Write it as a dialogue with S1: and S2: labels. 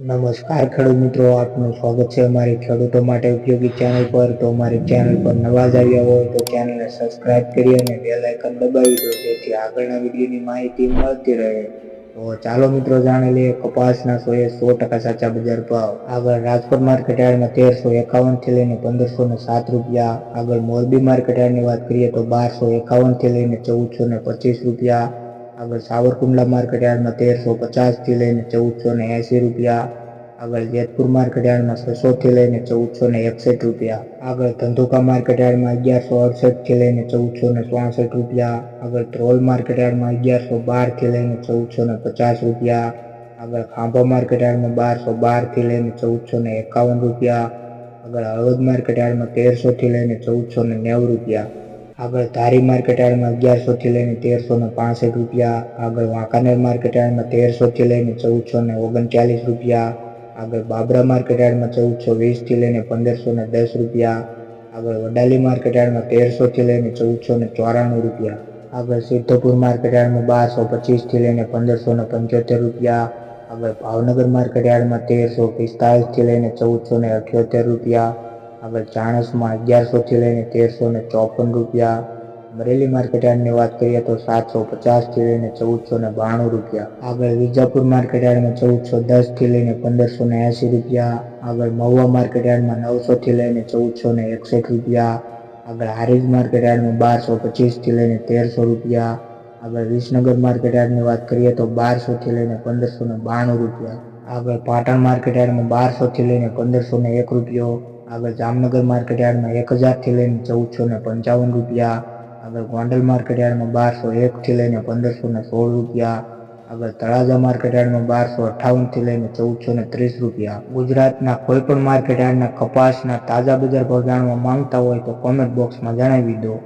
S1: નમસ્કાર ખેડૂત મિત્રો, આપનું સ્વાગત છે અમારી ખેડૂતો માટે ઉપયોગી ચેનલ પર. તો અમારી ચેનલ પર નવા જ આવ્યા હોય તો ચેનલને સબસ્ક્રાઇબ કરી અને બેલ આઇકન દબાવી દો, જેથી આગળના વિડીયોની માહિતી મળતી રહે. તો ચાલો મિત્રો જાણી લઈએ કપાસના 100% સાચા બજાર ભાવ. આગળ રાજકોટ માર્કેટ યાર્ડમાં 1351 થી લઈને 1507 રૂપિયા. આગળ મોરબી માર્કેટ યાર્ડની વાત કરીએ તો 1251 થી લઈને 1425 રૂપિયા. આગળ સાવરકુંડલા માર્કેટ યાર્ડમાં 1350 થી લઈને 1480 રૂપિયા. આગળ જેતપુર માર્કેટ યાર્ડમાં 600 થી લઈને 1461 રૂપિયા. આગળ ધંધુકા માર્કેટ યાર્ડમાં 1168 થી લઈને 1464 રૂપિયા. આગળ ધ્રોલ માર્કેટ યાર્ડમાં 1112 થી લઈને 1450 રૂપિયા. આગળ ખાંભા માર્કેટ યાર્ડમાં 1212 થી લઈને 1451 રૂપિયા. આગળ હળવદ માર્કેટ યાર્ડમાં 1300 થી લઈને 1490 રૂપિયા. આગળ ધારી માર્કેટ યાર્ડમાં 1100 થી લઈને 1365 રૂપિયા. આગળ વાંકાનેર માર્કેટ યાર્ડમાં 1300 થી લઈને 1439 રૂપિયા. આગળ બાબરા માર્કેટ યાર્ડમાં 1420 થી લઈને 1510 રૂપિયા. આગળ વડાલી માર્કેટ યાર્ડમાં 1300 થી લઈને 1494 રૂપિયા. આગળ સિદ્ધપુર માર્કેટ યાર્ડમાં 1225 થી લઈને 1575 રૂપિયા. આગળ ભાવનગર માર્કેટ યાર્ડમાં 1345 થી લઈને 1478 રૂપિયા. આગળ ચાણસમાં 1100 થી લઈને 1354 રૂપિયા. અમરેલી માર્કેટ યાર્ડની વાત કરીએ તો 750 થી લઈને 1492 રૂપિયા. આગળ વિજાપુર માર્કેટ યાર્ડમાં 1410 થી લઈને 1580 રૂપિયા. આગળ મહુવા માર્કેટ યાર્ડમાં 900 થી લઈને 1461 રૂપિયા. આગળ હારીજ માર્કેટ યાર્ડમાં 1225 થી લઈને 1300 રૂપિયા. આગળ વિસનગર માર્કેટ યાર્ડની વાત કરીએ તો 1200 થી લઈને 1592 રૂપિયા. આગળ પાટણ માર્કેટ યાર્ડમાં 1200 થી લઈને 1501 રૂપિયો. આગળ જામનગર માર્કેટ યાર્ડમાં 1000 થી લઈને 1455 રૂપિયા. આગળ ગોંડલ માર્કેટ યાર્ડમાં 1201 થી લઈને 1516 રૂપિયા. આગળ તળાજા માર્કેટ યાર્ડમાં 1258 થી લઈને 1430 રૂપિયા. ગુજરાતના કોઈ પણ માર્કેટ યાર્ડના કપાસના તાજા બજાર ભાવ જાણવા માંગતા હોય તો કોમેન્ટ બોક્સમાં જણાવી દો.